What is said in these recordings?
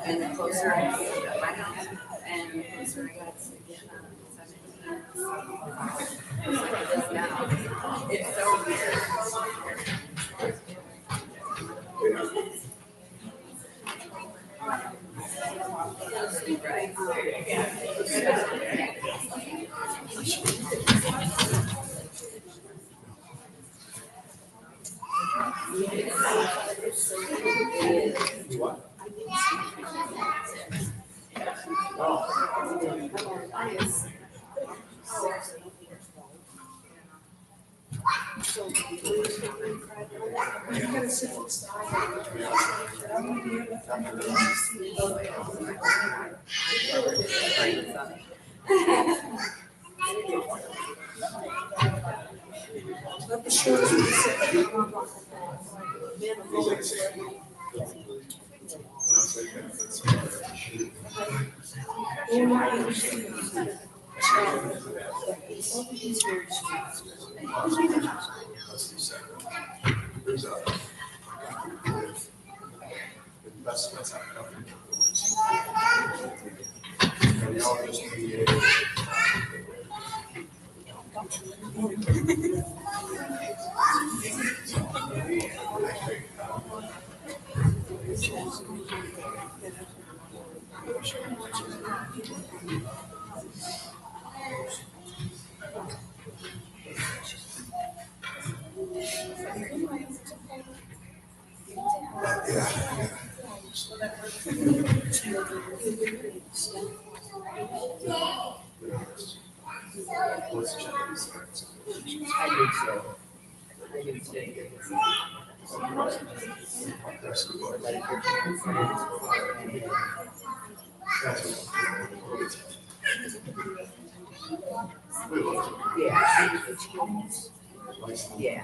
And the closer I get to my house, and the closer I got to get 17. It's like it is now. It's so weird. Yeah.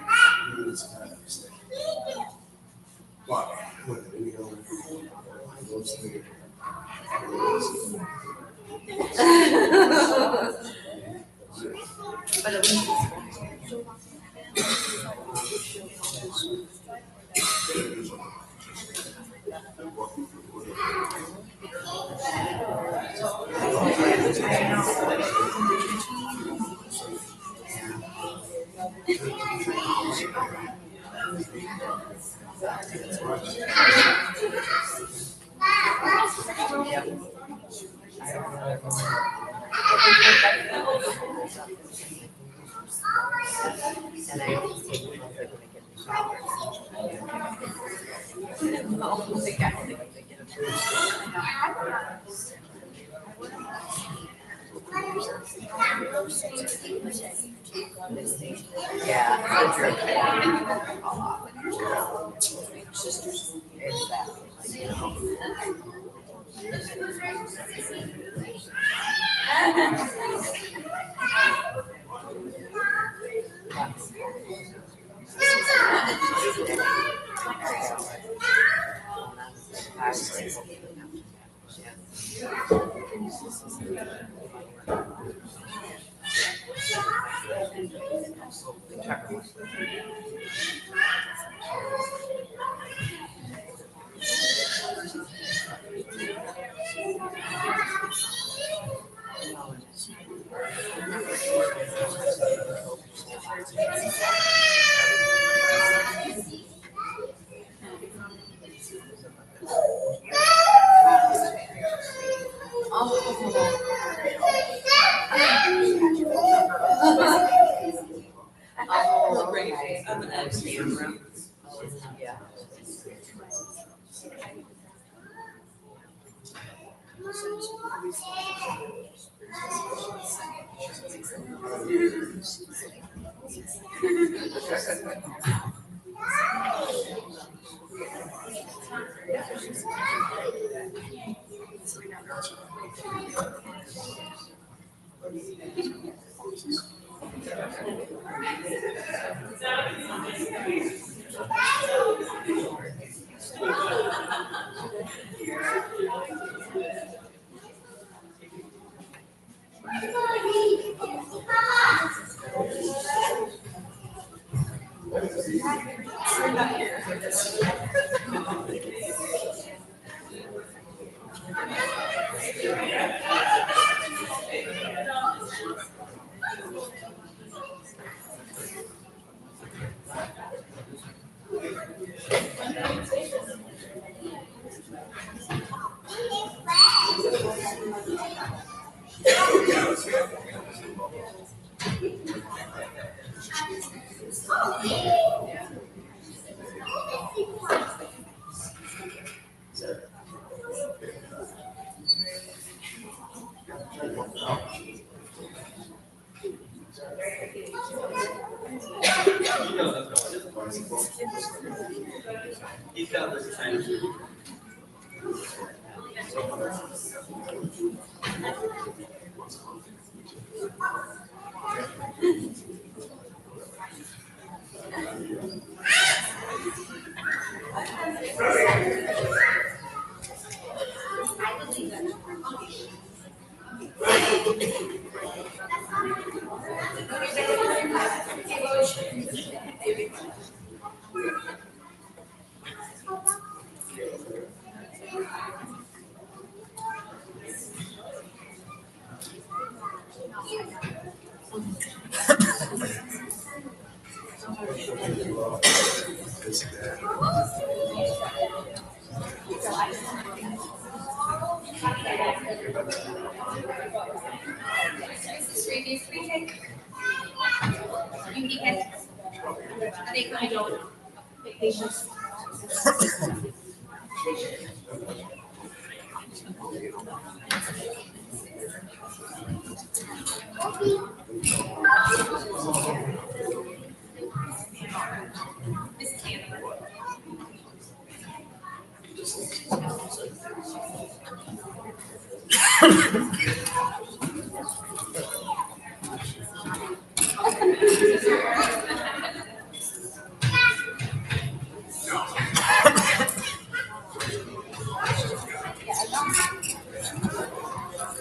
But at least and I always take them over when I get the showers. Oh, they got to get yeah, I drink a lot. Exactly. Yeah.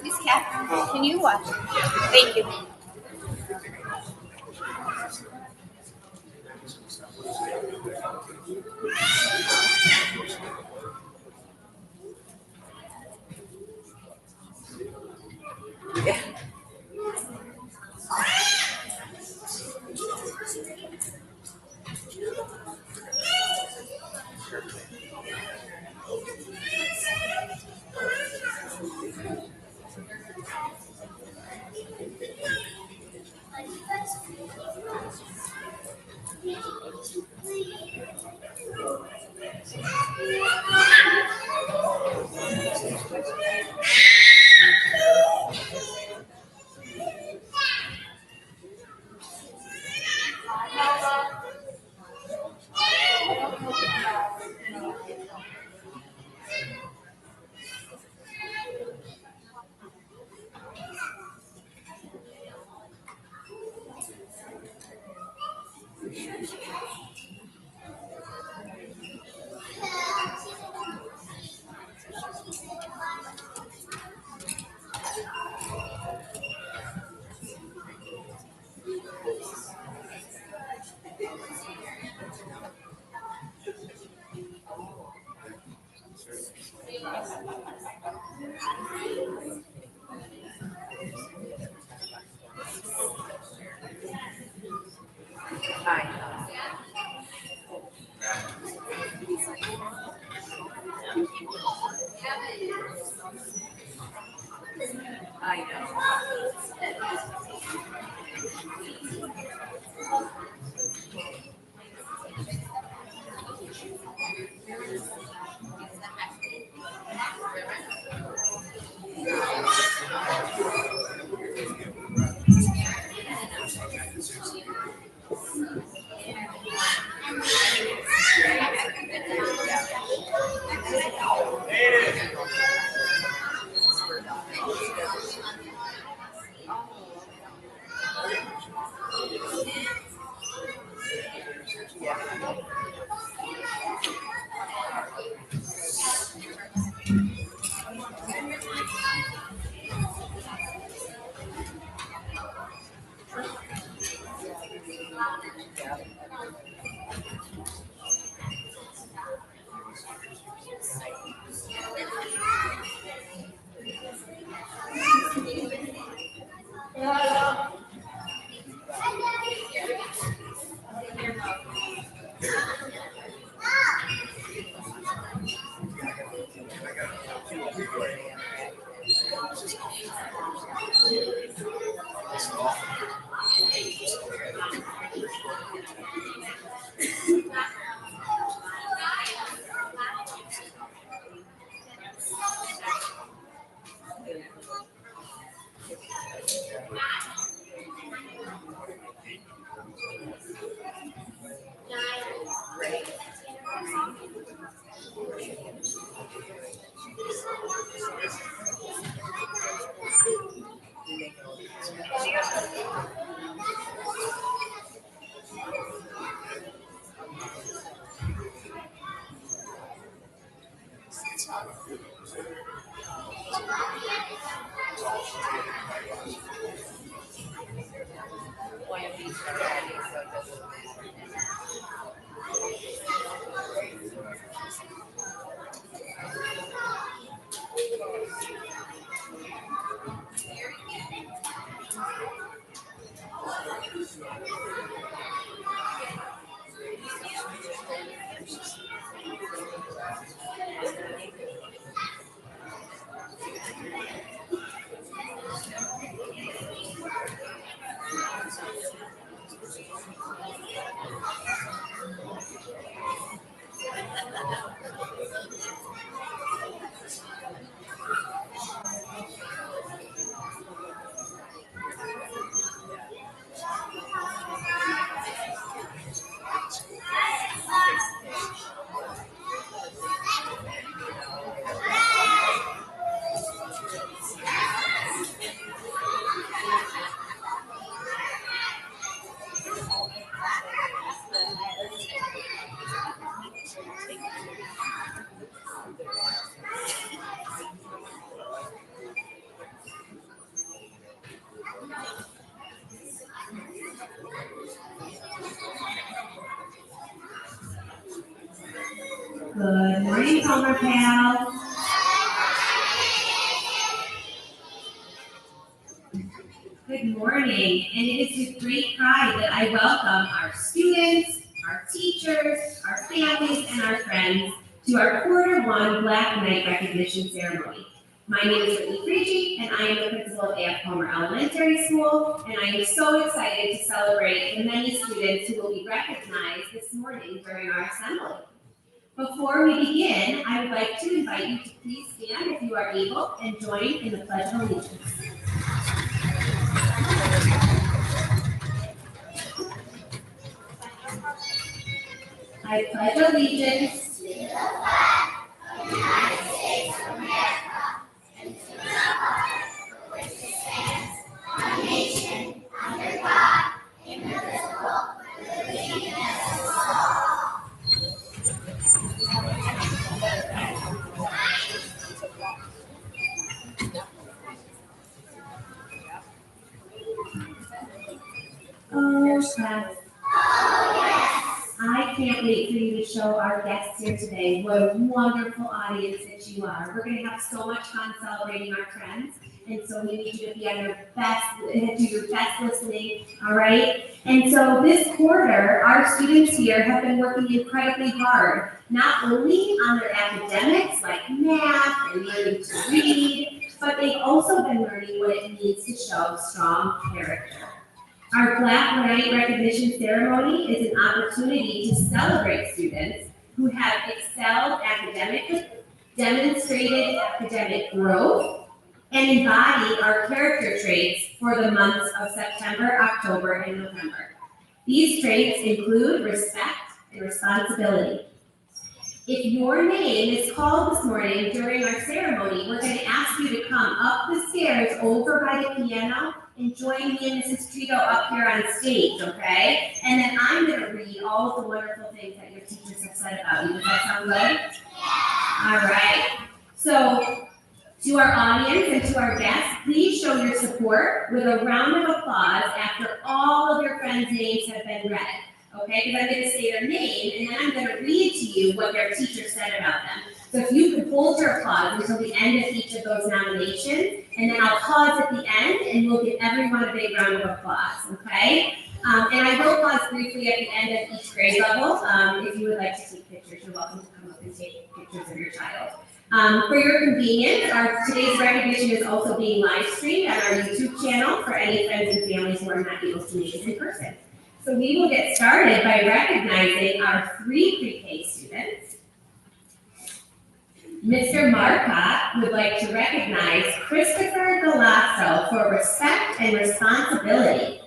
Miss Catherine, can you watch? Thank you. I know. One of these are ready, so it doesn't matter. Good morning, Homer Pals. Good morning, and it is with great pride that I welcome our students, our teachers, our families, and our friends to our Q1 Black Knight Recognition Ceremony. My name is Whitney Creechy, and I am the principal at Homer Elementary School, and I am so excited to celebrate the many students who will be recognized this morning during our assembly. Before we begin, I would like to invite you to please stand if you are able and join in the Pledge of Allegiance. I pledge allegiance to the flag of the United States of America and to the republic for which it stands, one nation, under God, indivisible, with liberty and justice for all. Oh, class. I can't wait for you to show our guests here today what a wonderful audience that you are. We're going to have so much fun celebrating our friends, and so we need you to be on your best, do your best listening, all right? And so this quarter, our students here have been working incredibly hard, not only on their academics like math and learning to read, but they've also been learning what it means to show strong character. Our Black Knight Recognition Ceremony is an opportunity to celebrate students who have excelled academically, demonstrated academic growth, and embody our character traits for the months of September, October, and November. These traits include respect and responsibility. If your name is called this morning during our ceremony, we're going to ask you to come up the stairs over by the piano and join me and Mrs. Trito up here on stage, okay? And then I'm going to read all of the wonderful things that your teachers have said about you. Does that sound good? All right. So, to our audience and to our guests, please show your support with a round of applause after all of your friends' names have been read. Okay, because I'm going to say their name, and then I'm going to read to you what their teacher said about them. So if you could hold your applause until the end of each of those nominations, and then I'll pause at the end, and we'll give everyone a big round of applause, okay? And I will pause briefly at the end of each grade level. If you would like to take pictures, you're welcome to come up and take pictures of your child. For your convenience, today's recognition is also being live streamed on our YouTube channel for any friends and families who are not able to meet us in person. So we will get started by recognizing our 3 pre-K students. Mr. Marcotte would like to recognize Christopher Galasso for respect and responsibility.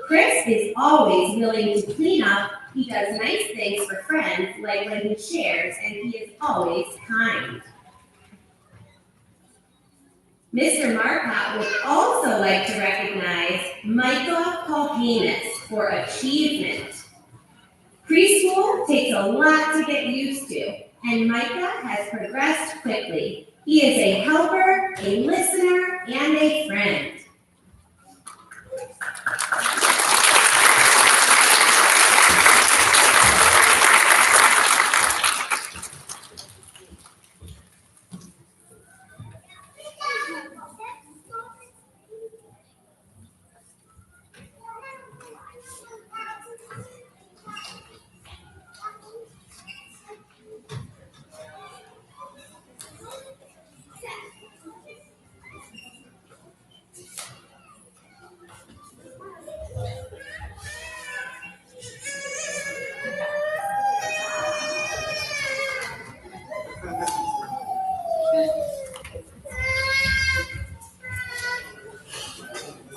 Chris is always willing to clean up. He does nice things for friends, like when he shares, and he is always kind. Mr. Marcotte would also like to recognize Micah Kalpanis for achievement. Preschool takes a lot to get used to, and Micah has progressed quickly. He is a helper, a listener, and a friend.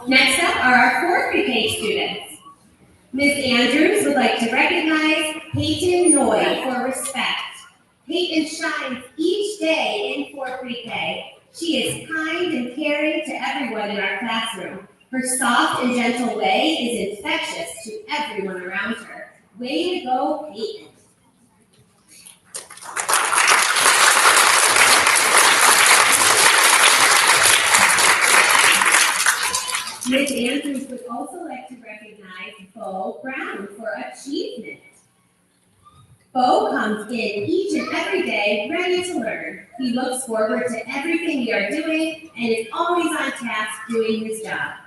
Next up are our 4th pre-K students. Ms. Andrews would like to recognize Peyton Noy for respect. Peyton shines each day in 4th pre-K. She is kind and caring to everyone in our classroom. Her soft and gentle way is infectious to everyone around her. Way to go, Peyton. Ms. Andrews would also like to recognize Bo Brown for achievement. Bo comes in each and every day ready to learn. He looks forward to everything we are doing and is always on task doing his job.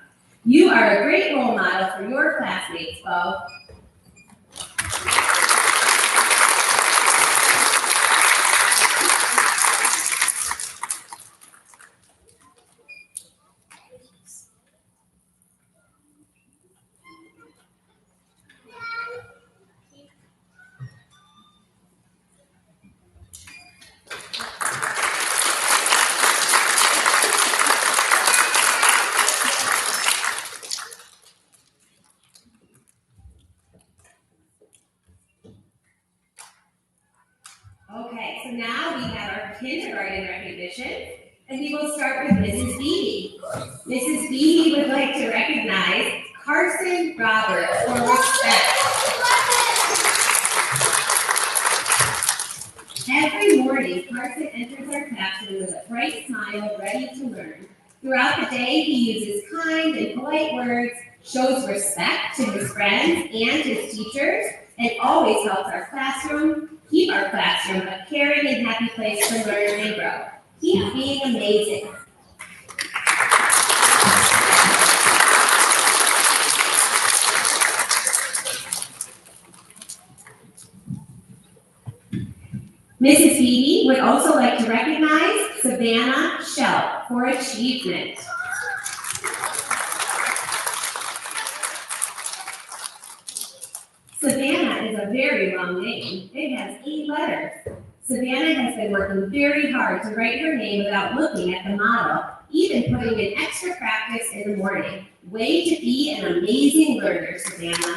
You are a great role model for your classmates, Bo. Okay, so now we have our kindergarten recognition, and we will start with Mrs. Beebe. Mrs. Beebe would like to recognize Carson Roberts for respect. Every morning, Carson enters our classroom with a bright smile, ready to learn. Throughout the day, he uses kind and polite words, shows respect to his friends and his teachers, and always helps keep our classroom a caring and happy place to learn and grow. Keep being amazing. Mrs. Phoebe would also like to recognize Savannah Shelp for achievement. Savannah is a very long name. It has 8 letters. Savannah has been working very hard to write her name without looking at the model, even putting in extra practice in the morning. Way to be an amazing learner, Savannah.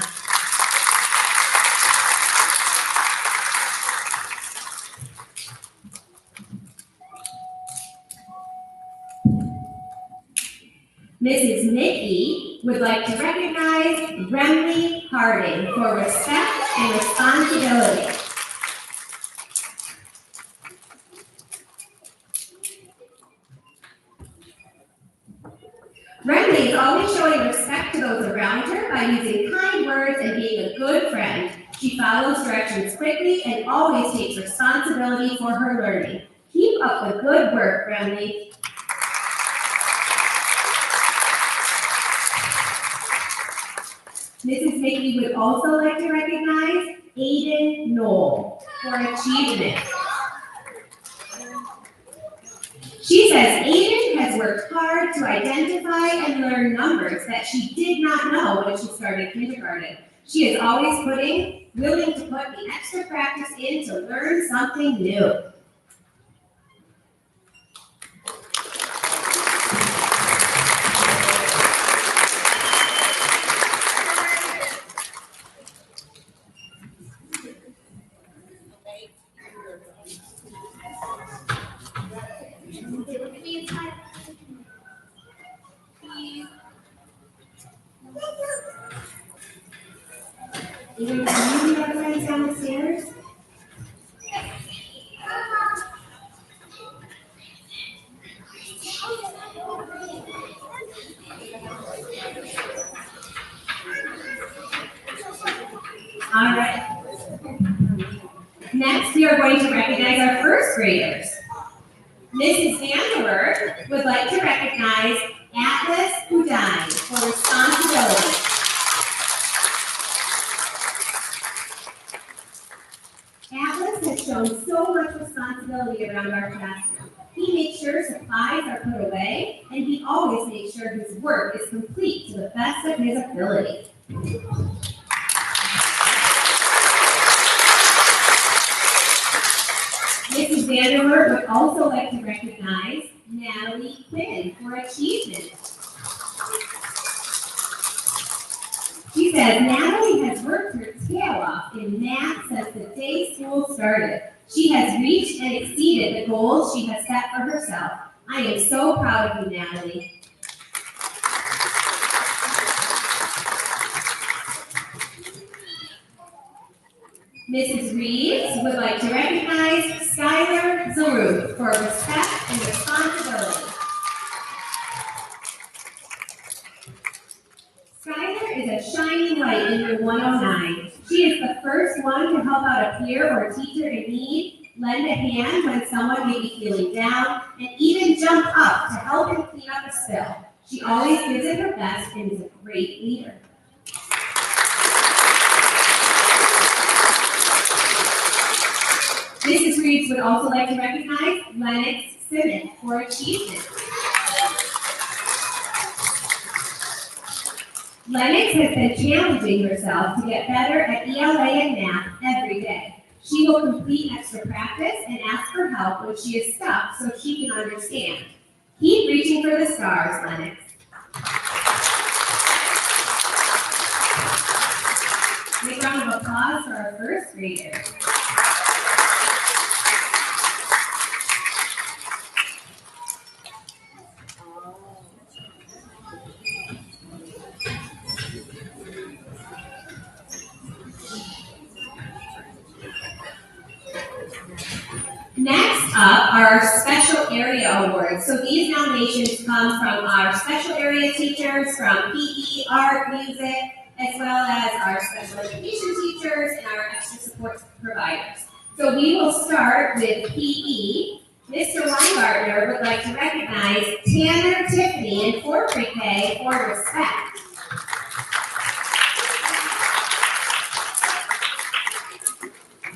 Mrs. Mickey would like to recognize Remley Harding for respect and responsibility. Remley is always showing respect to those around her by using kind words and being a good friend. She follows directions quickly and always takes responsibility for her learning. Keep up the good work, Remley. Mrs. Mickey would also like to recognize Aiden Knoll for achievement. She says Aiden has worked hard to identify and learn numbers that she did not know when she started kindergarten. She is always willing to put the extra practice in to learn something new. Even can you have friends downstairs? All right. Next, we are going to recognize our first graders. Mrs. Vanderwerf would like to recognize Atlas Udine for responsibility. Atlas has shown so much responsibility around our classroom. He makes sure supplies are put away, and he always makes sure his work is complete to the best of his ability. Mrs. Vanderwerf would also like to recognize Natalie Quinn for achievement. She says Natalie has worked her tail off in math since the day school started. She has reached and exceeded the goals she has set for herself. I am so proud of you, Natalie. Mrs. Reeves would like to recognize Skylar Zaru for respect and responsibility. Skylar is a shining light in your 109. She is the first one to help out a peer or teacher in need, lend a hand when someone may be feeling down, and even jump up to help him clean up a spill. She always gives it her best and is a great leader. Mrs. Reeves would also like to recognize Lennox Simmons for achievement. Lennox has been challenging herself to get better at ELA and math every day. She will complete extra practice and ask for help when she is stuck so she can understand. Keep reaching for the stars, Lennox. Big round of applause for our first grader. Next up are our special area awards. So these nominations come from our special area teachers from PE, art, music, as well as our special education teachers and our extra support providers. So we will start with PE. Mr. Weingartner would like to recognize Tanner Tiffany in 4th pre-K for respect.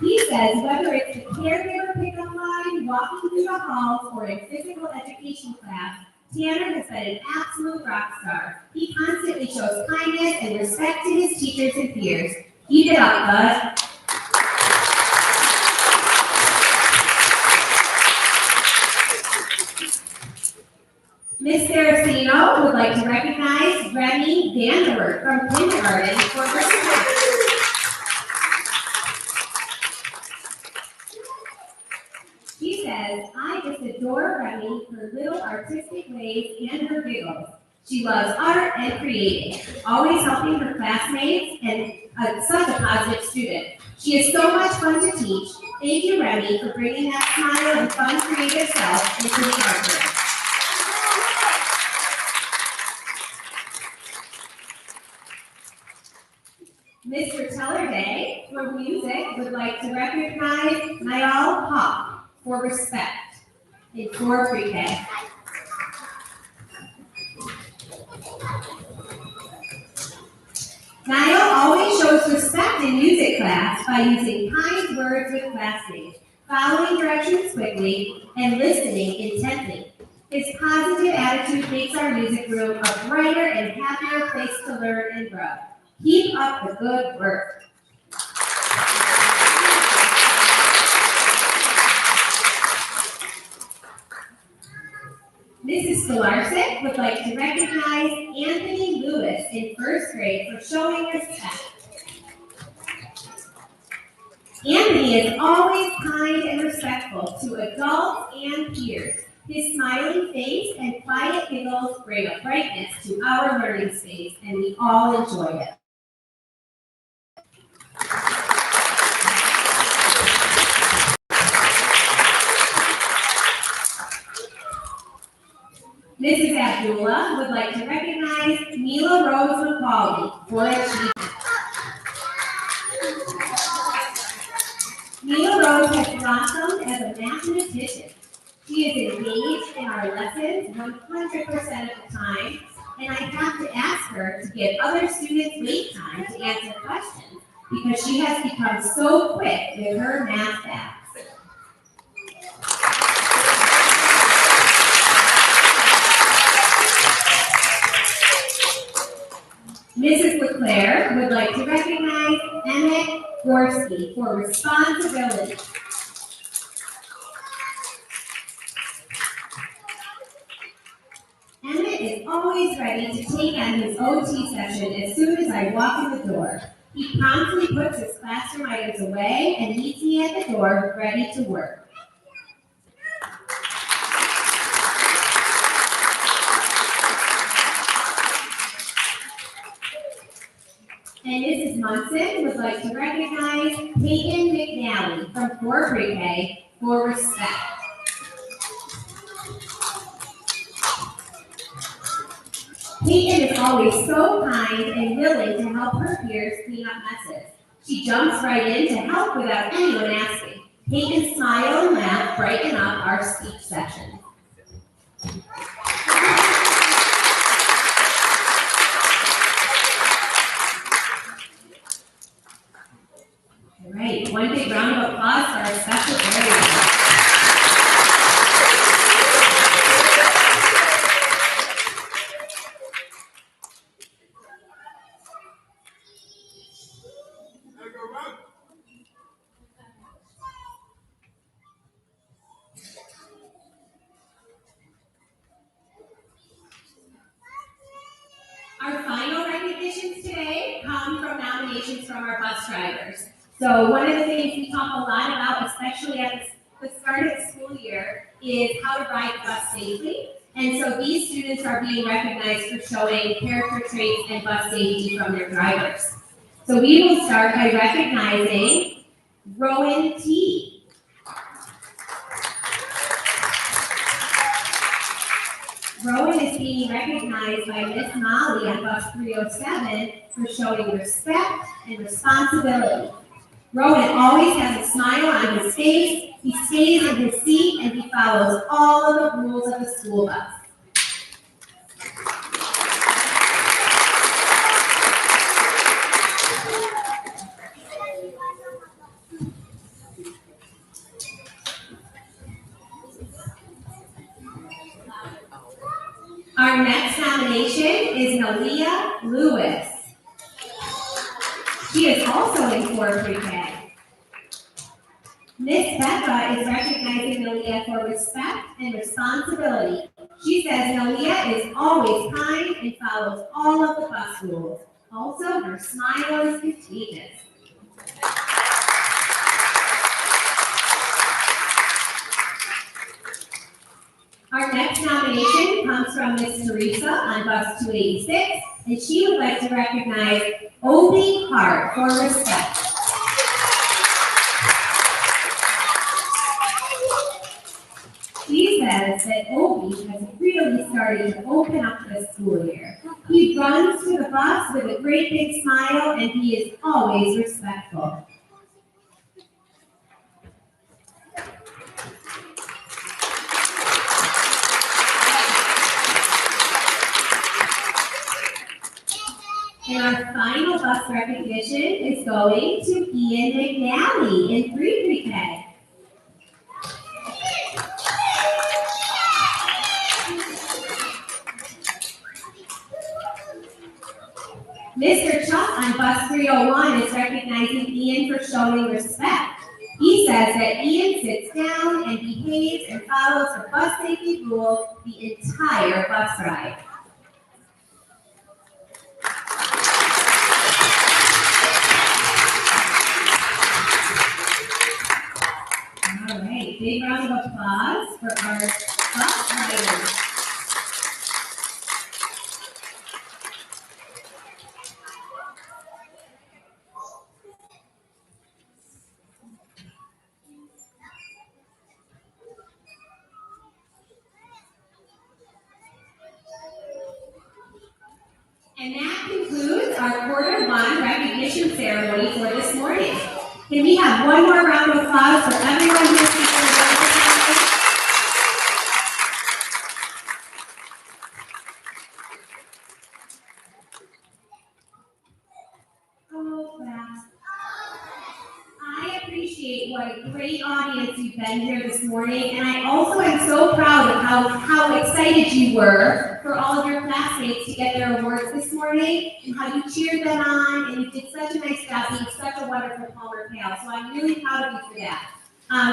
He says whether it's the caregiver pickup line, walking through the halls, or in physical education class, Tanner has been an absolute rock star. He constantly shows kindness and respect to his teachers and peers. Keep it up, bud. Ms. Saraceno would like to recognize Remy Vanderwerf from kindergarten for her support. She says, I just adore Remy, her little artistic ways and her giggles. She loves art and creating, always helping her classmates and such a positive student. She is so much fun to teach. Thank you, Remy, for bringing that smile and fun, creative self into the art room. Mr. Tellerday for music would like to recognize Niall Hawk for respect in 4th pre-K. Niall always shows respect in music class by using kind words with classmates, following directions quickly, and listening intently. His positive attitude makes our music room a brighter and happier place to learn and grow. Keep up the good work. Mrs. Stolarczyk would like to recognize Anthony Lewis in first grade for showing respect. Anthony is always kind and respectful to adults and peers. His smiling face and quiet giggles bring a brightness to our learning space, and we all enjoy it. Mrs. Abdullah would like to recognize Mila Rose McCauley for achievement. Mila Rose has blossomed as a mathematician. She is engaged in our lessons 100% of the time, and I have to ask her to give other students wait time to answer questions because she has become so quick with her math facts. Mrs. LeClaire would like to recognize Emmett Gorski for responsibility. Emmett is always ready to take on his OT session as soon as I walk in the door. He promptly puts his classroom items away and meets me at the door ready to work. And Mrs. Munson would like to recognize Peyton McNally from 4th Pre-K for respect. Peyton is always so kind and willing to help her peers clean up messes. She jumps right in to help without anyone asking. Peyton's smile and laugh brighten up our speech session. All right, one big round of applause for our special area. Our final recognitions today come from nominations from our bus drivers. So one of the things we talk a lot about, especially at the start of the school year, is how to ride the bus safely. And so these students are being recognized for showing character traits and bus safety from their drivers. So we will start by recognizing Rowan T. Rowan is being recognized by Miss Molly on bus 307 for showing respect and responsibility. Rowan always has a smile on his face, he stays in his seat, and he follows all of the rules of the school bus. Our next nomination is Nalia Lewis. She is also in 4th Pre-K. Miss Becca is recognizing Nalia for respect and responsibility. She says Nalia is always kind and follows all of the bus rules. Also, her smile is contagious. Our next nomination comes from Miss Teresa on bus 286, and she would like to recognize Obi Hart for respect. She says that Obi has really started to open up this school year. He runs to the bus with a great big smile, and he is always respectful. And our final bus recognition is going to Ian McNally in 3 Pre-K. Mr. Chuck on bus 301 is recognizing Ian for showing respect. He says that Ian sits down and behaves and follows the bus safety rules the entire bus ride. All right, big round of applause for our bus riders. And that concludes our quarter one recognition ceremony for this morning. Can we have one more round of applause for everyone who is speaking today? Oh, class. I appreciate what a great audience you've been here this morning, and I also am so proud of how excited you were for all of your classmates to get their awards this morning, and how you cheered them on, and you did such a nice job being such a wonderful Palmer Pale. So I'm really proud of you for that.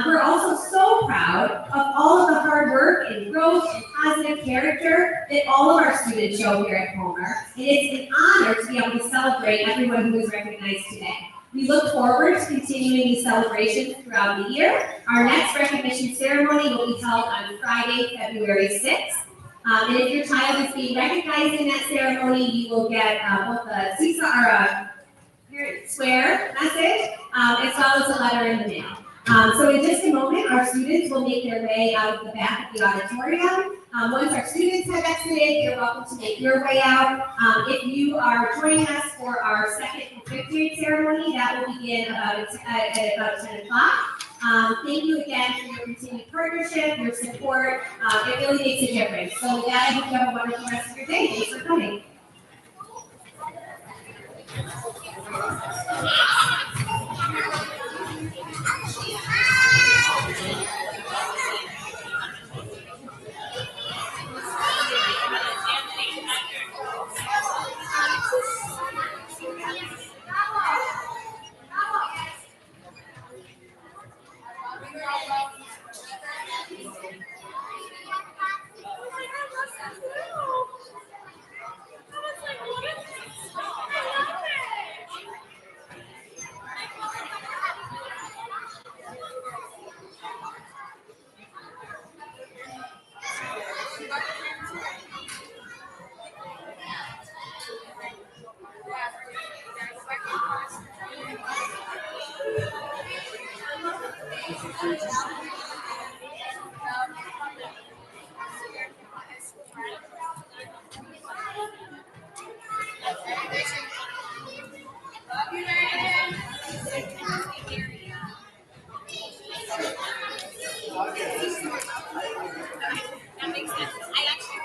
We're also so proud of all of the hard work and growth and positive character that all of our students show here at Palmer, and it's an honor to be able to celebrate everyone who is recognized today. We look forward to continuing these celebrations throughout the year. Our next recognition ceremony will be held on Friday, February 6th. And if your child is being recognized in that ceremony, you will get both a swear message, as well as a letter in the mail. So in just a moment, our students will make their way out of the back of the auditorium. Once our students have exited, you're welcome to make your way out. If you are joining us for our second and fifth grade ceremony, that will begin at about 10 o'clock. Thank you again for your continued partnership, your support. It really makes a difference. So with that, I hope you have a wonderful rest of your day. Thanks for coming. That makes sense. I actually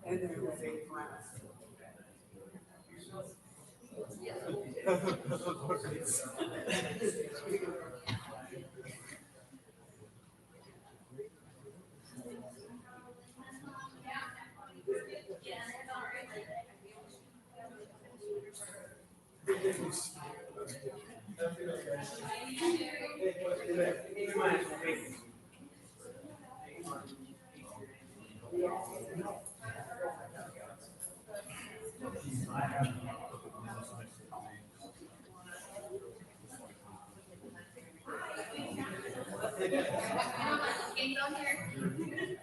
And there was a class. Can you go here?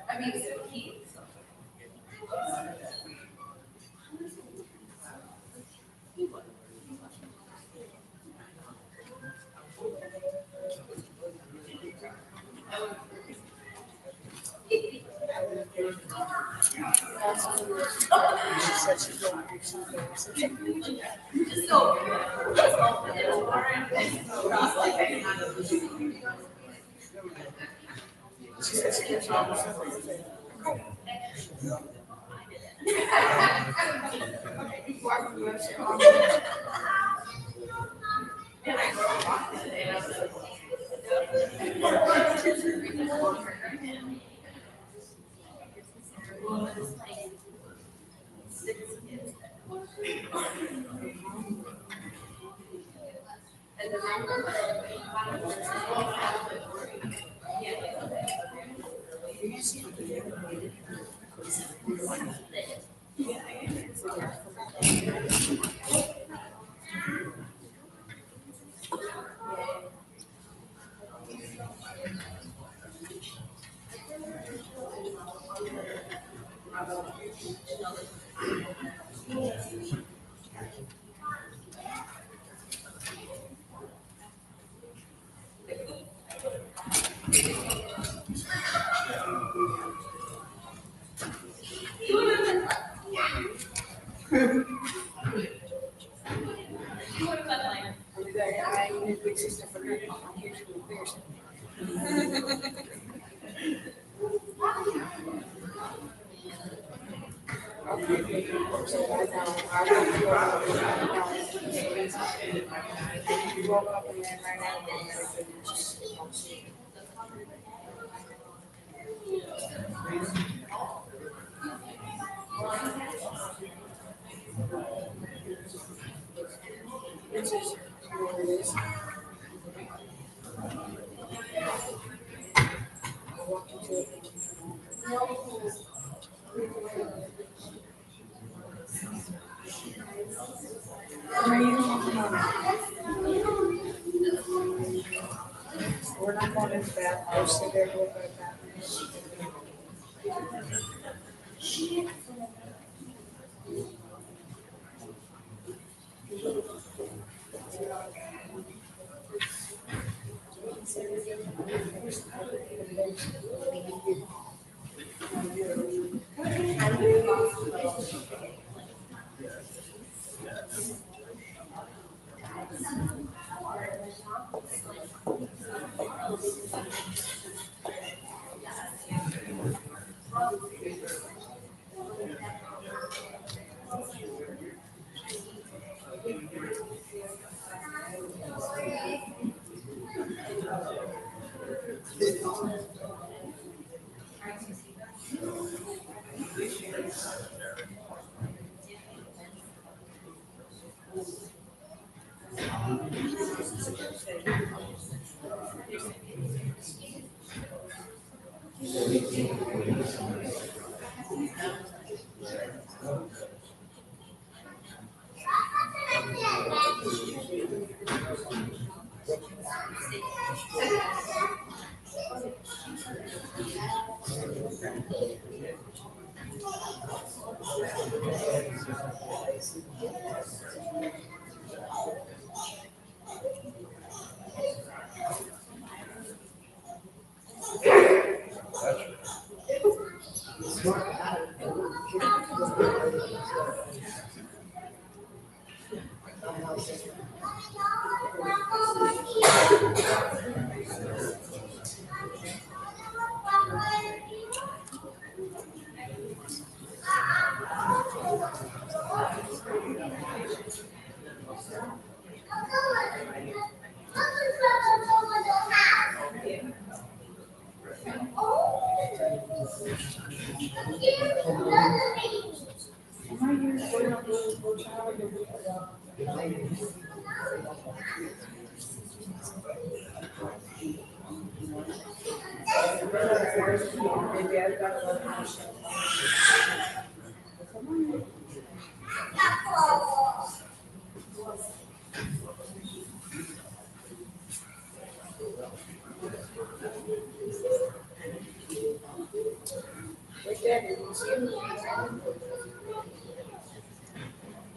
I mean, so he. We're not going into that. I'll stay there real quick.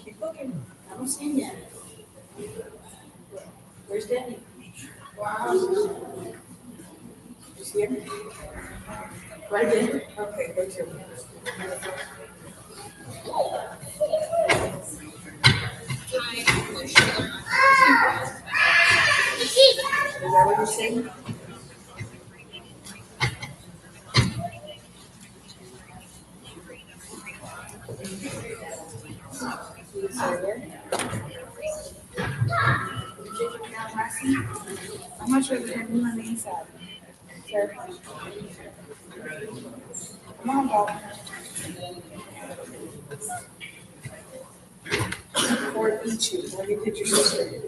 Keep looking. I don't see him yet. Where's Danny? Wow. You see him? Right there. Okay, go to him. Is that what you're saying? I'm not sure if there's anyone on the inside. Sir. Come on, Bob. Or eat you. Let me put your sister.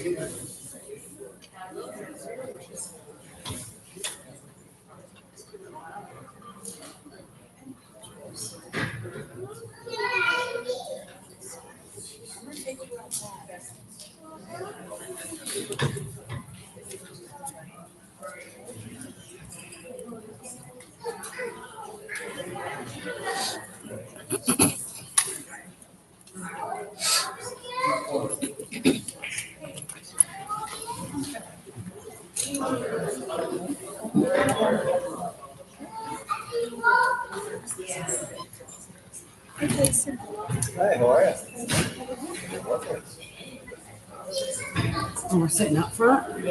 Hey, how are you? And we're sitting up front.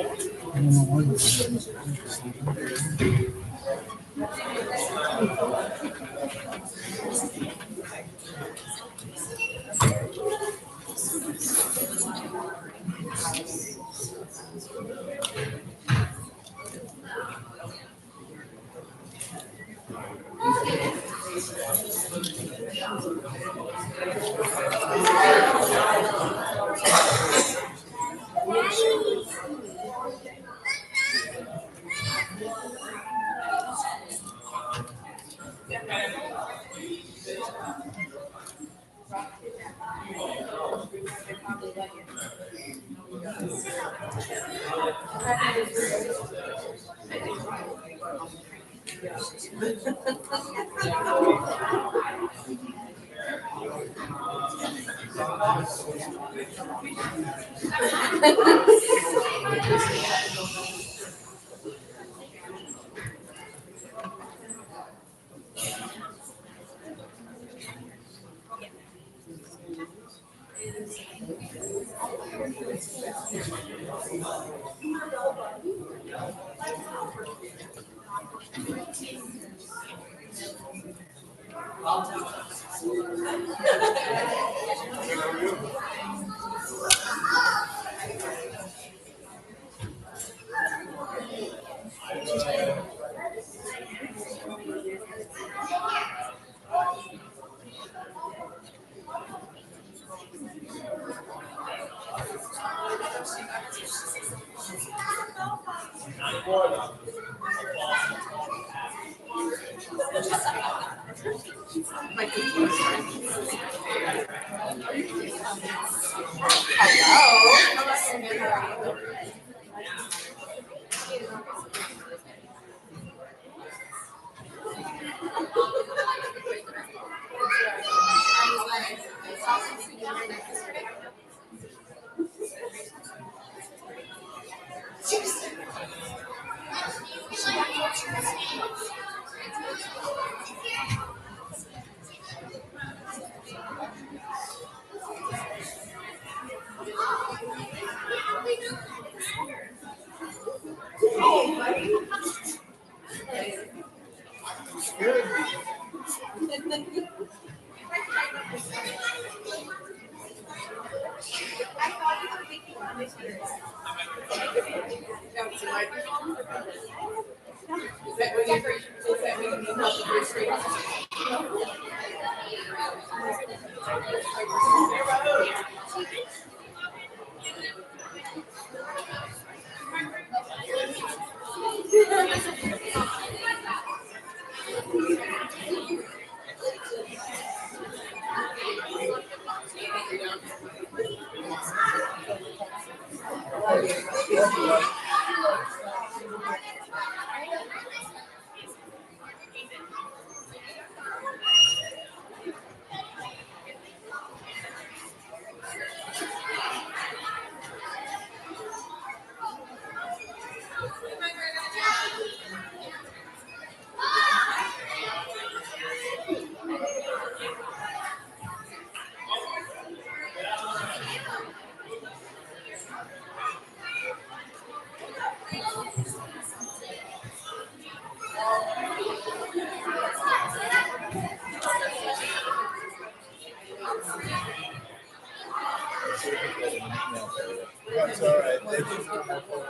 That's all right. Thank you for my phone.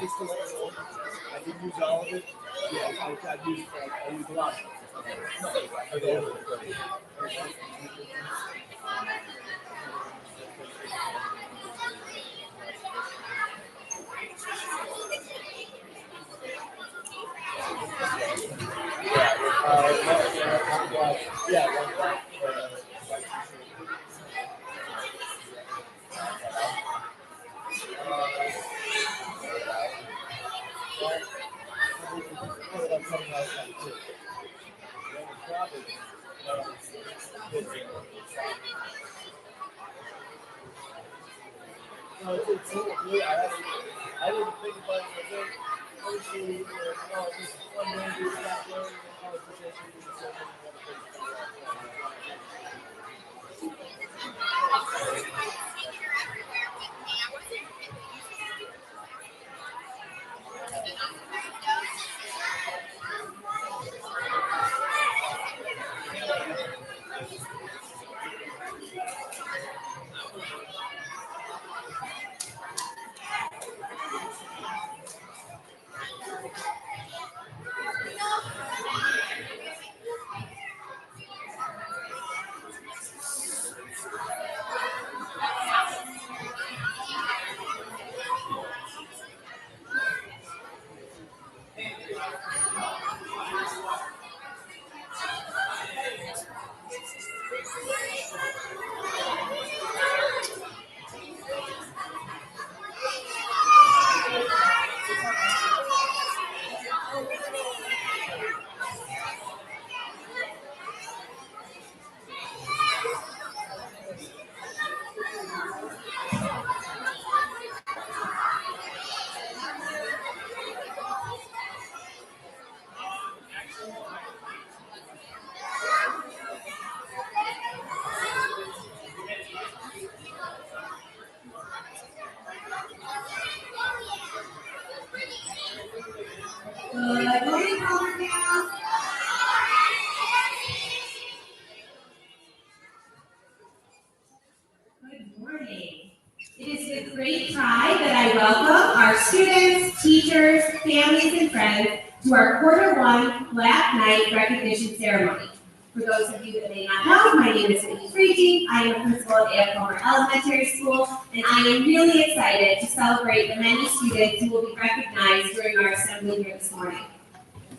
Just to let you know, I didn't use all of it. Yeah, I used a lot. Okay. I'm coming out of too. No, it's really, I didn't think about it. I think, obviously, just one day, it's not there, it's potentially Good morning, Cloverfield. Good morning. It is with great pride that I welcome our students, teachers, families, and friends to our Quarter 1 Black Knight Recognition Ceremony. For those of you that may not know, my name is Vicki Freeting. I am a principal at Palmer Elementary School, and I am really excited to celebrate the many students who will be recognized during our assembly here this morning.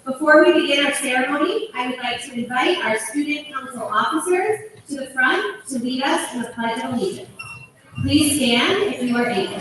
Before we begin our ceremony, I would like to invite our student council officers to the front to lead us in the Pledge of Allegiance. Please stand if you are able.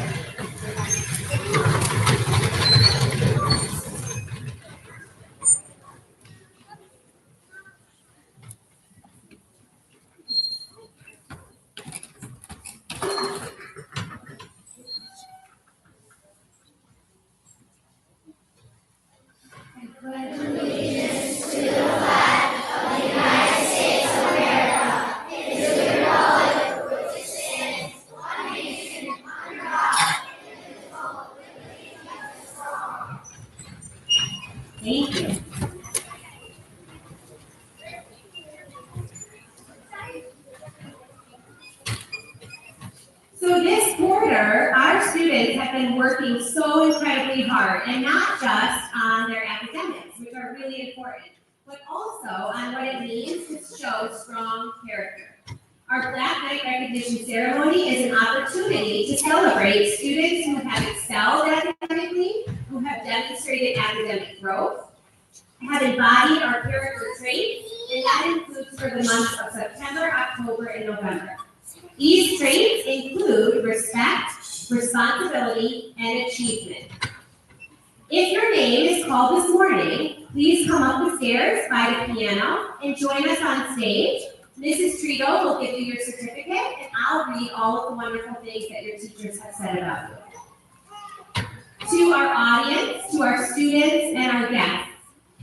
Thank you. So this quarter, our students have been working so incredibly hard, and not just on their academics, which are really important, but also on what it means to show strong character. Our Black Knight Recognition Ceremony is an opportunity to celebrate students who have excelled academically, who have demonstrated academic growth, have embodied our character traits, and that includes for the months of September, October, and November. These traits include respect, responsibility, and achievement. If your name is called this morning, please come up the stairs by the piano and join us on stage. Mrs. Trigo will give you your certificate, and I'll read all of the wonderful things that your teachers have said about you. To our audience, to our students, and our guests,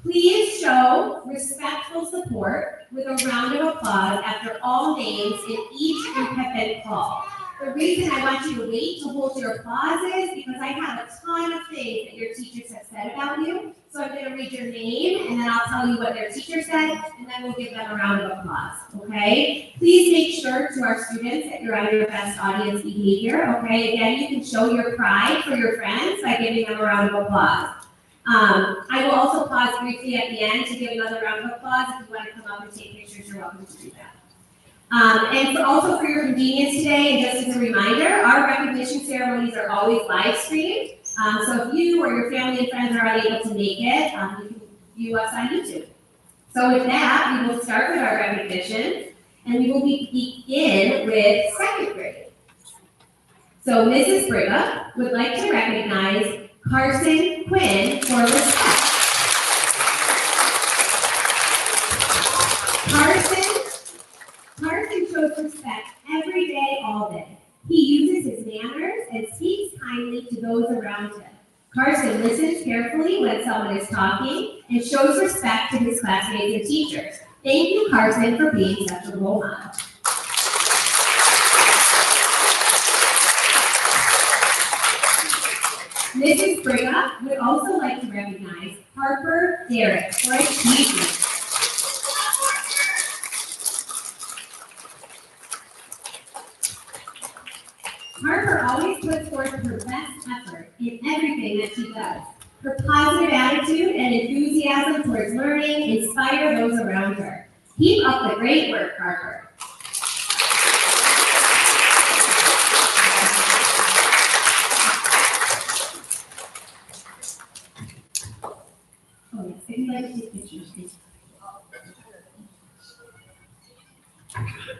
please show respectful support with a round of applause after all names in each group have been called. The reason I want you to wait to hold your applause is because I have a ton of things that your teachers have said about you. So I'm going to read your name, and then I'll tell you what their teacher said, and then we'll give them a round of applause, okay? Please make sure to our students that you're on your best audience behavior, okay? Again, you can show your pride for your friends by giving them a round of applause. I will also pause briefly at the end to give another round of applause. If you want to come up and take pictures, you're welcome to do that. And also for your convenience today, and just as a reminder, our recognition ceremonies are always live streamed. So if you or your family and friends are unable to make it, you can view us on YouTube. So with that, we will start with our recognitions, and we will begin with second grade. So Mrs. Briga would like to recognize Carson Quinn for respect. all day. He uses his manners and speaks kindly to those around him. Carson listens carefully when someone is talking and shows respect to his classmates and teachers. Thank you, Carson, for being such a role model. Mrs. Brigham would also like to recognize Harper Derrick for achievement. Harper always puts forth her best effort in everything that she does. Her positive attitude and enthusiasm towards learning inspire those around her. Keep up the great work, Harper. Oh, yes, if you'd like to take pictures, please.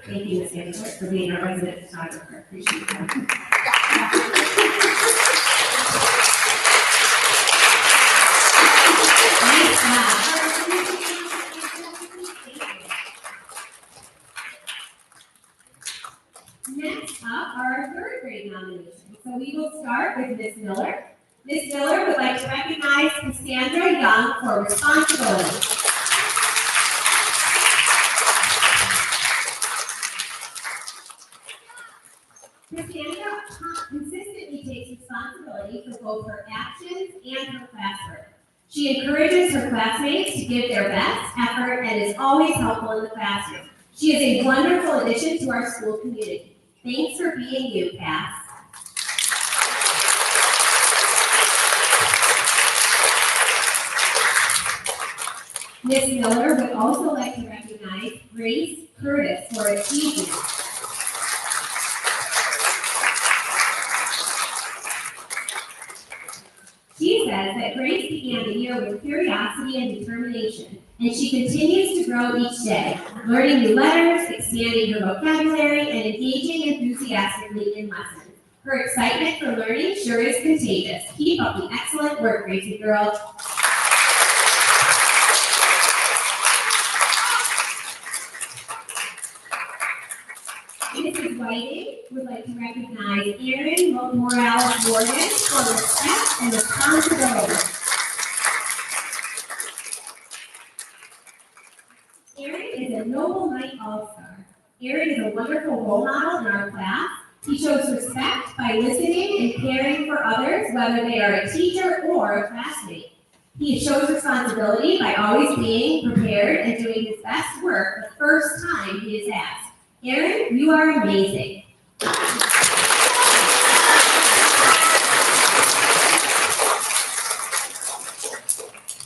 Thank you, Ms. Anderson, for being our resident photographer. Appreciate that. Nice job. Next up are our third grade nominations. So we will start with Ms. Miller. Ms. Miller would like to recognize Cassandra Young for responsibility. Cassandra consistently takes responsibility for both her actions and her classwork. She encourages her classmates to give their best effort and is always helpful in the classroom. She is a wonderful addition to our school community. Thanks for being you, Cass. Ms. Miller would also like to recognize Grace Curtis for achievement. She says that Grace began the year with curiosity and determination, and she continues to grow each day, learning new letters, expanding her vocabulary, and engaging enthusiastically in lessons. Her excitement for learning sure is contagious. Keep up the excellent work, Gracie girl. Mrs. Whiting would like to recognize Erin Morales Morgan for respect and responsibility. Erin is a Noble Knight All-Star. Erin is a wonderful role model in our class. He shows respect by listening and caring for others, whether they are a teacher or a classmate. He shows responsibility by always being prepared and doing his best work the first time he is asked. Erin, you are amazing.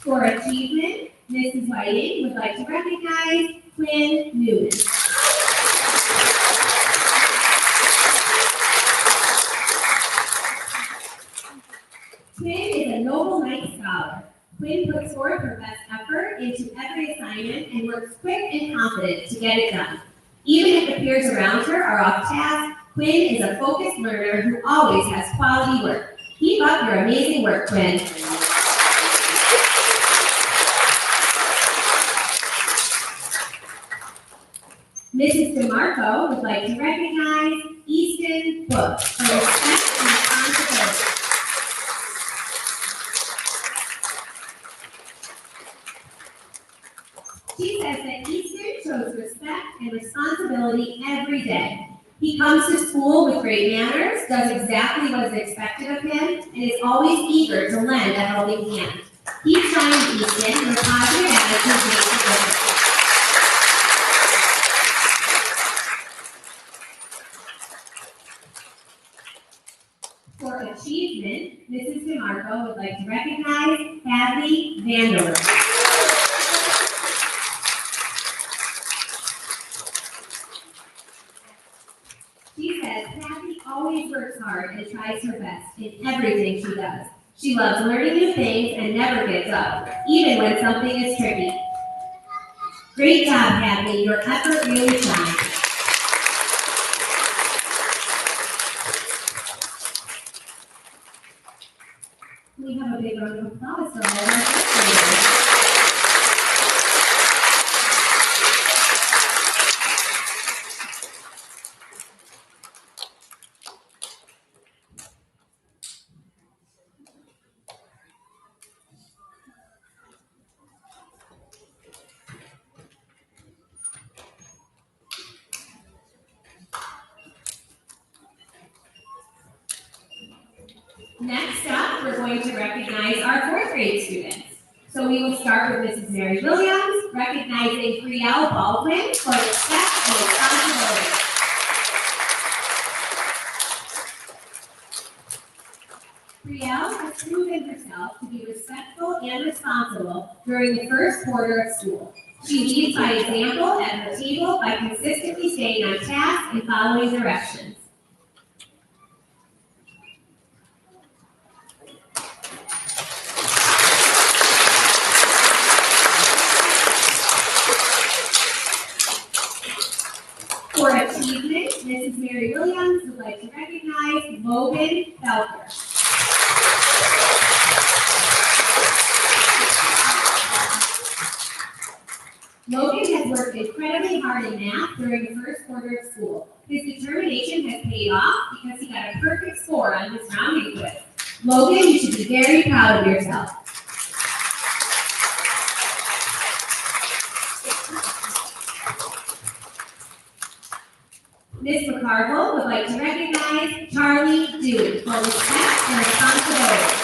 For achievement, Mrs. Whiting would like to recognize Quinn Newman. Quinn is a Noble Knight Scholar. Quinn puts forth her best effort into every assignment and works quick and confident to get it done. Even if the peers around her are off task, Quinn is a focused learner who always has quality work. Keep up your amazing work, Quinn. Mrs. DeMarco would like to recognize Easton Book for respect and responsibility. She says that Easton shows respect and responsibility every day. He comes to school with great manners, does exactly what is expected of him, and is always eager to lend a helping hand. Keep shining, Easton. Your positive attitude makes a difference. For achievement, Mrs. DeMarco would like to recognize Hadley Vanderwerf. She says Kathy always works hard and tries her best in everything she does. She loves learning new things and never gives up, even when something is tricky. Great job, Kathy. Your effort really shines. We have a big round of applause for all of our first graders. Next up, we're going to recognize our fourth grade students. So we will start with Mrs. Mary Williams, recognizing Brielle Baldwin for respect and responsibility. Brielle has proven herself to be respectful and responsible during the first quarter of school. She leads by example at her table by consistently staying on task and following directions. For achievement, Mrs. Mary Williams would like to recognize Logan Felker. Logan has worked incredibly hard in math during the first quarter of school. His determination has paid off because he got a perfect score on his rounding quiz. Logan, you should be very proud of yourself. Ms. McCarville would like to recognize Charlie Dewey for respect and responsibility.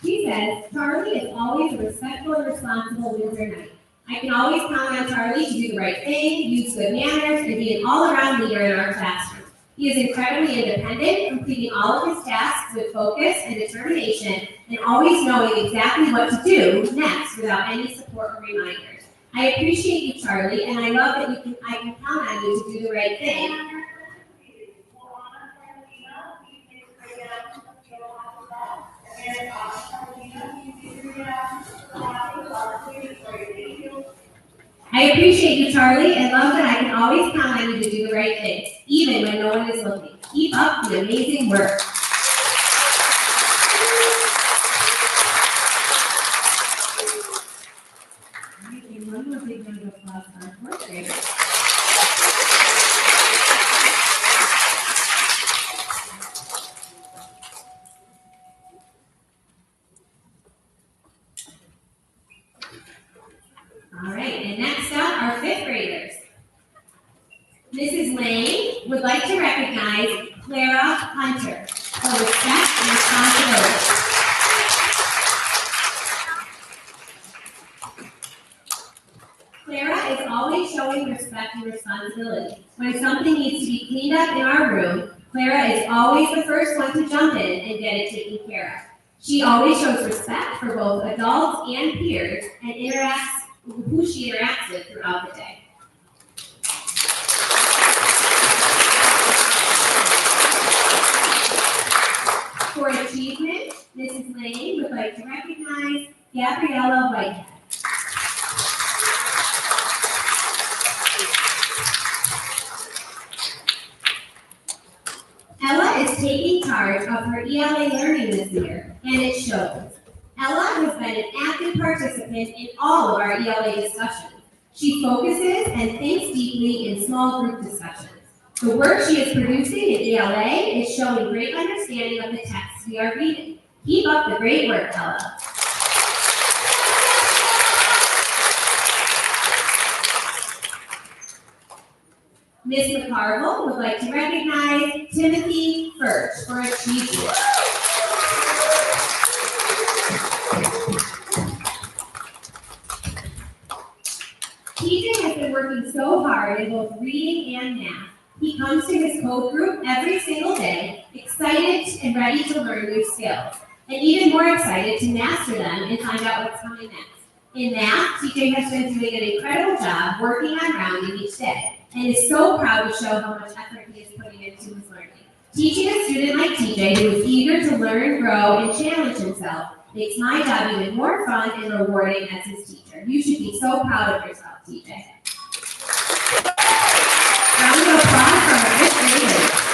He says, Charlie is always a respectful and responsible Windsor Knight. I can always count on Charlie to do the right thing, use good manners, and be an all-around leader in our classroom. He is incredibly independent, completing all of his tasks with focus and determination, and always knowing exactly what to do next without any support or reminders. I appreciate you, Charlie, and I love that I can count on you to do the right thing. I appreciate you, Charlie, and love that I can always count on you to do the right thing, even when no one is looking. Keep up the amazing work. All right, and one more big round of applause for our fourth graders. All right, and next up, our fifth graders. Mrs. Lane would like to recognize Clara Hunter for respect and responsibility. Clara is always showing respect and responsibility. When something needs to be cleaned up in our room, Clara is always the first one to jump in and get it taken care of. She always shows respect for both adults and peers and who she interacts with throughout the day. For achievement, Mrs. Lane would like to recognize Gabriella Whitehead. Ella is taking charge of her ELA learning this year, and it shows. Ella has been an active participant in all of our ELA discussions. She focuses and thinks deeply in small group discussions. The work she is producing in ELA is showing great understanding of the texts we are reading. Keep up the great work, Ella. Ms. McCarville would like to recognize Timothy Furch for achievement. TJ has been working so hard in both reading and math. He comes to his code group every single day, excited and ready to learn new skills, and even more excited to master them and find out what's coming next. In math, TJ has been doing an incredible job working on rounding each day, and is so proud to show how much effort he is putting into his learning. Teaching a student like TJ who is eager to learn, grow, and challenge himself makes my job even more fun and rewarding as his teacher. You should be so proud of yourself, TJ. Round of applause for our fifth graders.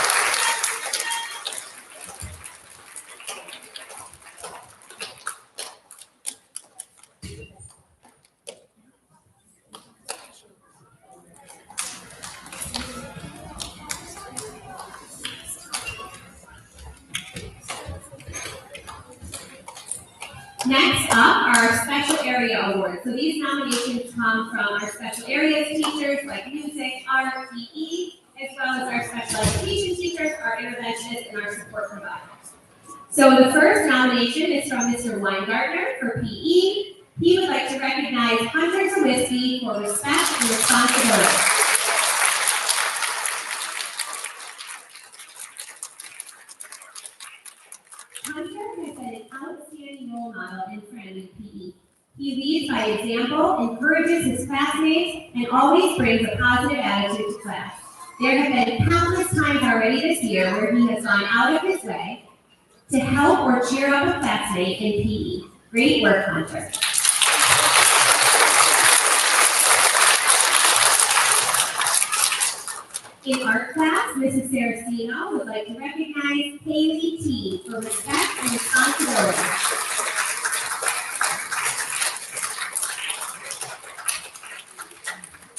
Next up are our special area awards. So these nominations come from our special areas teachers like music, art, PE, as well as our special education teachers, our interventionists, and our support providers. So the first nomination is from Mr. Weingartner for PE. He would like to recognize Hunter Zawiski for respect and responsibility. Hunter has been an outstanding role model and friend in PE. He leads by example, encourages his classmates, and always brings a positive attitude to class. There have been countless times already this year where he has gone out of his way to help or cheer up a classmate in PE. Great work, Hunter. In art class, Mrs. Saracino would like to recognize Haley T. for respect and responsibility.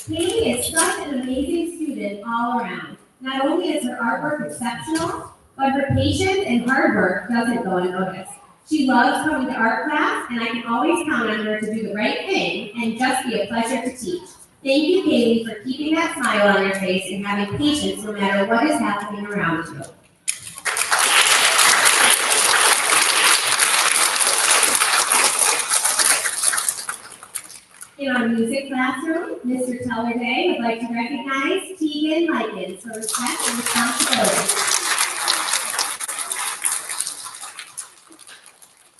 Haley is such an amazing student all around. Not only is her artwork exceptional, but her patience and hard work doesn't go unnoticed. She loves coming to art class, and I can always count on her to do the right thing and just be a pleasure to teach. Thank you, Haley, for keeping that smile on your face and having patience no matter what is happening around you. In our music classroom, Mr. Tellerday would like to recognize Tegan Likens for respect and responsibility.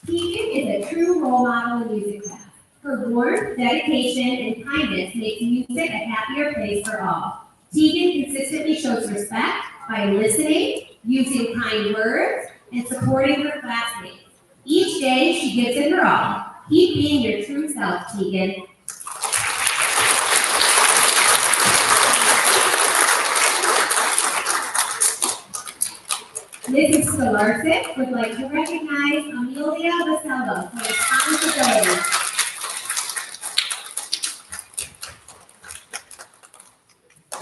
Tegan is a true role model in music class. Her warmth, dedication, and kindness makes music a happier place for all. Tegan consistently shows respect by listening, using kind words, and supporting her classmates. Each day, she gives it her all. Keep being your true self, Tegan. Mrs. Stolarczyk would like to recognize Amelia Vasello for responsibility.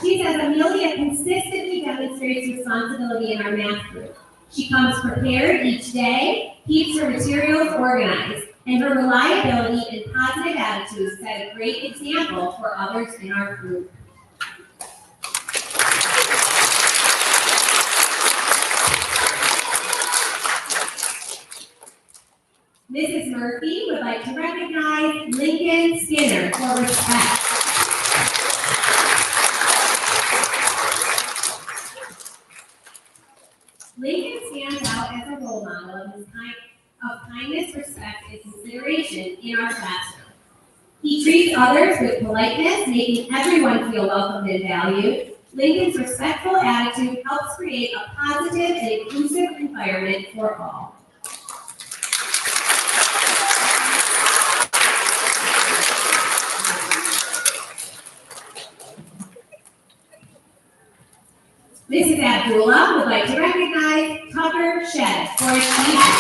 She says Amelia consistently demonstrates responsibility in our math group. She comes prepared each day, keeps her materials organized, and her reliability and positive attitude set a great example for others in our group. Mrs. Murphy would like to recognize Lincoln Skinner for respect. Lincoln stands out as a role model of kindness, respect, and consideration in our classroom. He treats others with politeness, making everyone feel welcomed and valued. Lincoln's respectful attitude helps create a positive and inclusive environment for all. Mrs. Abdullah would like to recognize Tucker Shed for his achievement.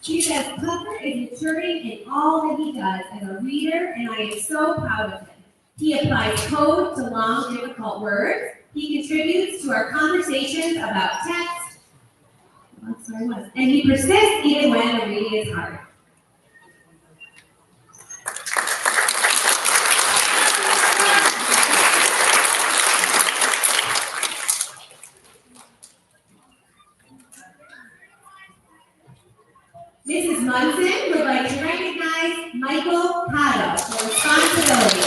She says Tucker is maturing in all that he does as a reader, and I am so proud of him. He applies code to long, difficult words. He contributes to our conversations about text, and he persists even when the reading is hard. Mrs. Munson would like to recognize Michael Cotto for responsibility.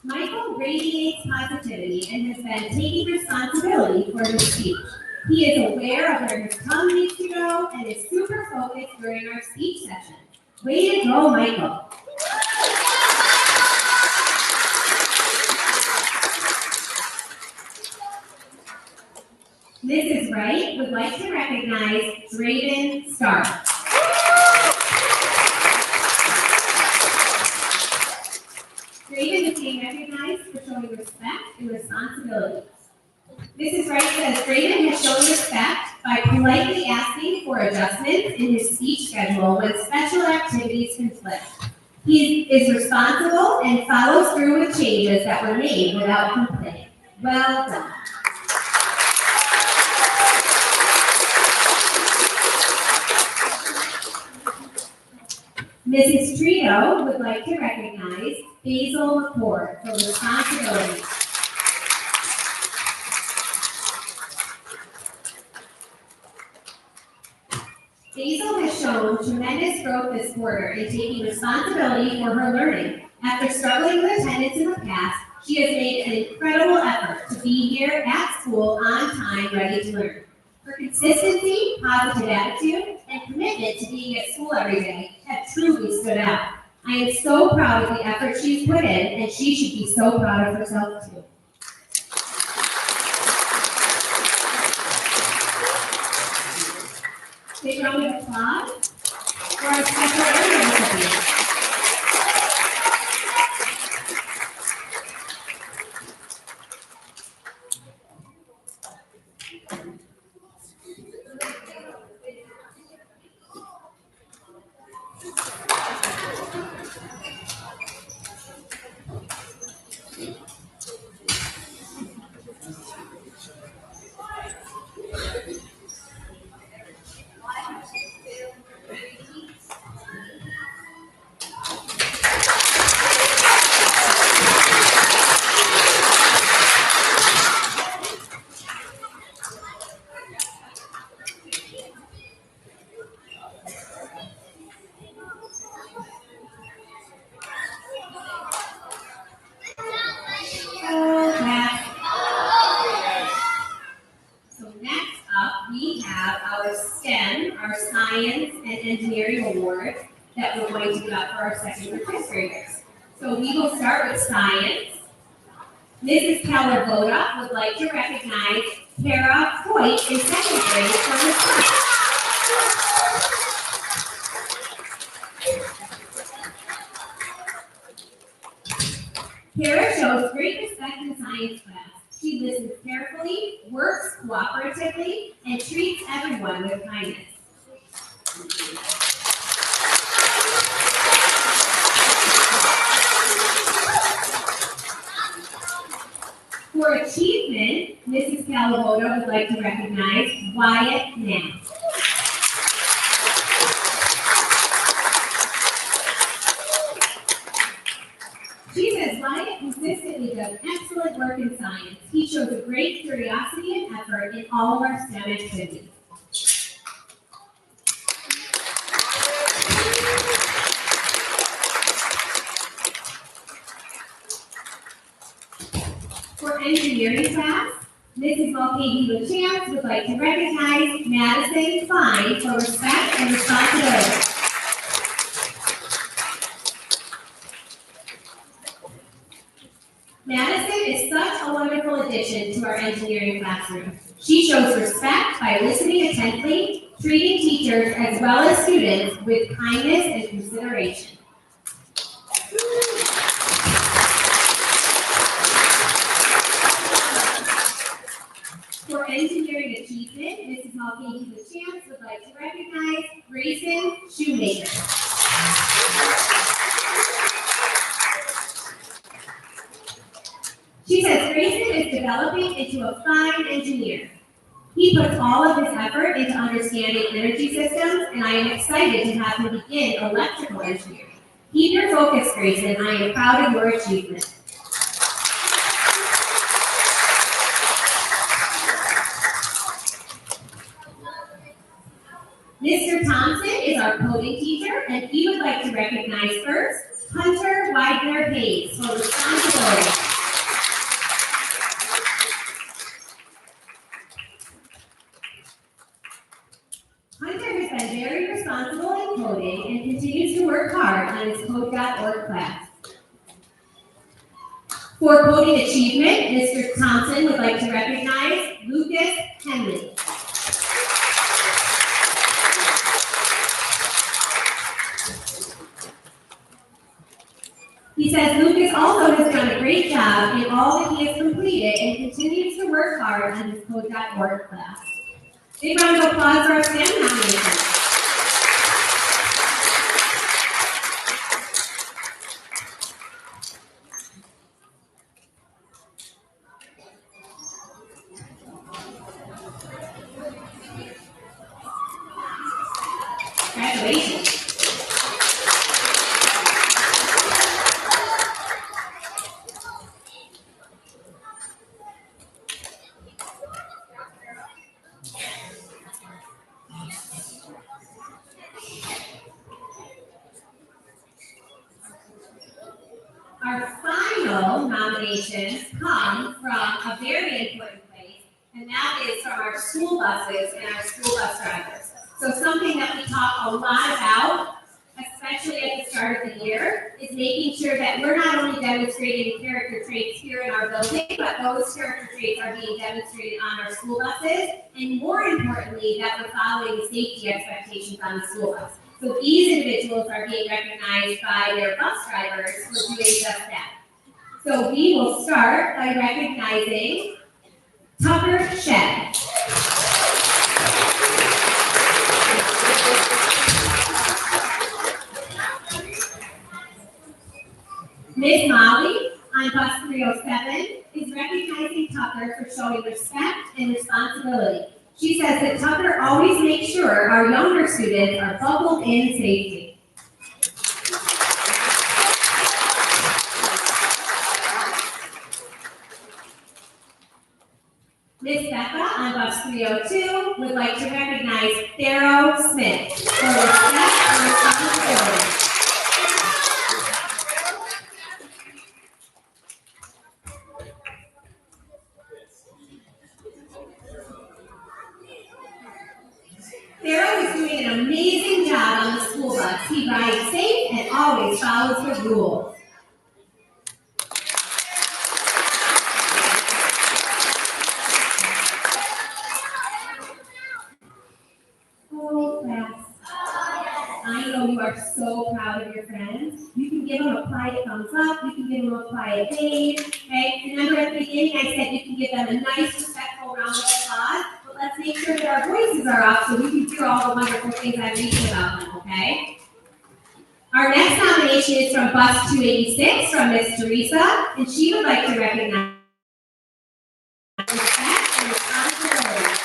Michael radiates positivity and has been taking responsibility for his speech. He is aware of where his tongue needs to go and is super focused during our speech session. Way to go, Michael. Mrs. Wright would like to recognize Drayden Stark. Drayden is being recognized for showing respect and responsibility. Mrs. Wright says Drayden has shown respect by politely asking for adjustments in his speech schedule when special activities conflict. He is responsible and follows through with changes that were made without complaint. Well done. Mrs. Trito would like to recognize Basil McCord for responsibility. Basil has shown tremendous growth this quarter in taking responsibility for her learning. After struggling with attendance in the past, she has made an incredible effort to be here at school on time, ready to learn. Her consistency, positive attitude, and commitment to being at school every day have truly stood out. I am so proud of the effort she's put in, and she should be so proud of herself too. Big round of applause for our special area recipient. So next up, we have our STEM, our Science and Engineering Awards that we're going to give out for our second and fifth graders. So we will start with Science. Mrs. Keller-Voda would like to recognize Kara Hoyt in second grade for her science. Kara shows great respect in science class. She listens carefully, works cooperatively, and treats everyone with kindness. For achievement, Mrs. Keller-Voda would like to recognize Wyatt Nance. She says Wyatt consistently does excellent work in science. He shows a great curiosity and effort in all of our STEM activities. For engineering class, Mrs. Mulcahy-LaChance would like to recognize Madison Klein for respect and responsibility. Madison is such a wonderful addition to our engineering classroom. She shows respect by listening attentively, treating teachers as well as students with kindness and consideration. For engineering achievement, Mrs. Mulcahy-LaChance would like to recognize Grayson Shoemaker. She says Grayson is developing into a fine engineer. He puts all of his effort into understanding energy systems, and I am excited to have him begin electrical engineering. Keep your focus, Grayson. I am proud of your achievement. Mr. Thompson is our coding teacher, and he would like to recognize first Hunter Widener-Hayes for responsibility. Hunter has been very responsible in coding and continues to work hard on his Code.org class. For coding achievement, Mr. Thompson would like to recognize Lucas Henley. He says Lucas also has done a great job in all that he has completed and continues to work hard on his Code.org class. Big round of applause for our STEM nominations. Our final nominations come from a very important place, and that is from our school buses and our school bus drivers. So something that we talk a lot about, especially at the start of the year, is making sure that we're not only demonstrating character traits here in our building, but those character traits are being demonstrated on our school buses, and more importantly, that we're following the safety expectations on the school bus. So these individuals are being recognized by their bus drivers for doing just that. So we will start by recognizing Tucker Shed. Miss Molly on bus 307 is recognizing Tucker for showing respect and responsibility. She says that Tucker always makes sure our younger students are buckled in safely. Miss Becca on bus 302 would like to recognize Pharaoh Smith for respect and responsibility. Pharaoh is doing an amazing job on the school bus. He rides safe and always follows the rules. Oh, class. I know you are so proud of your friends. You can give them a quiet thumbs up. You can give them a quiet wave. Okay? Remember at the beginning I said you can give them a nice, respectful round of applause. But let's make sure that our voices are up so we can hear all the wonderful things I'm reading about them. Okay? Our next nomination is from bus 286 from Miss Teresa, and she would like to recognize respect and responsibility.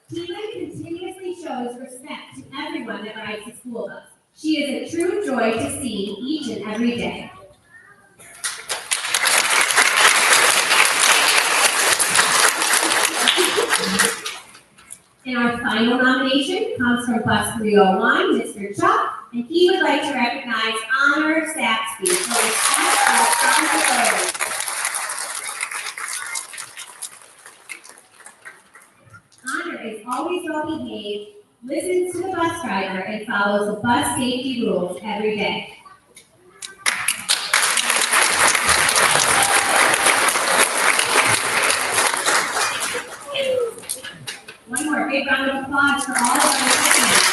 Tina continuously shows respect to everyone that rides the school bus. She is a true joy to see each and every day. And our final nomination comes from bus 301, Mr. Chuck, and he would like to recognize Honor Saxby for respect and responsibility. Honor is always well behaved, listens to the bus driver, and follows the bus safety rules every day. One more big round of applause for all of our recipients.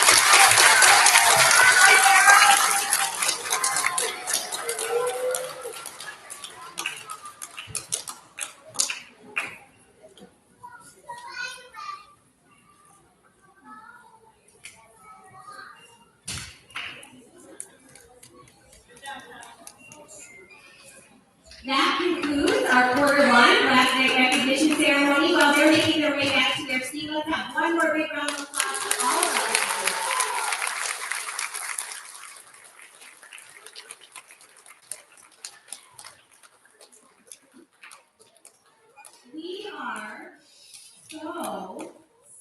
That concludes our quarter one last night recognition ceremony. While they're making their way back to their seat, let's have one more big round of applause for all of us. We are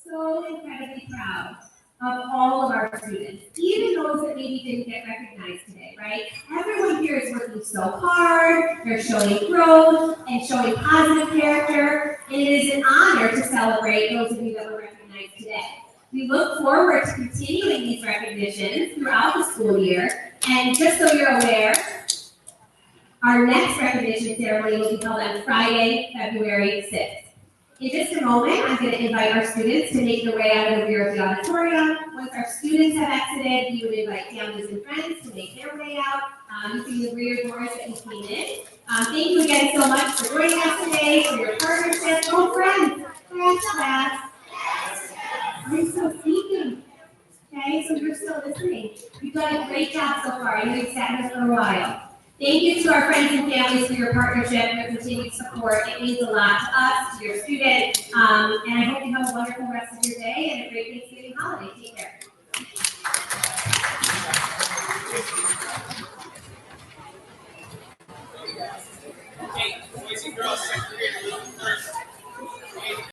so incredibly proud of all of our students, even those that maybe didn't get recognized today, right? Everyone here is working so hard, they're showing growth and showing positive character, and it is an honor to celebrate those of you that were recognized today. We look forward to continuing these recognitions throughout the school year, and just so you're aware, our next recognition ceremony will be held on Friday, February 6th. In just a moment, I'm going to invite our students to make their way out of the rear of the auditorium. Once our students have exited, we would invite families and friends to make their way out using the rear doors that you came in. Thank you again so much for joining us today, for your partnership. Oh, friends, class. You're so speaking. Okay, so you're still listening. You've done a great job so far. I know you've sat here for a while. Thank you to our friends and families for your partnership, your continued support. It means a lot to us, to your students, and I hope you have a wonderful rest of your day and a great Thanksgiving holiday. Take care. Okay, boys and girls, second period, first.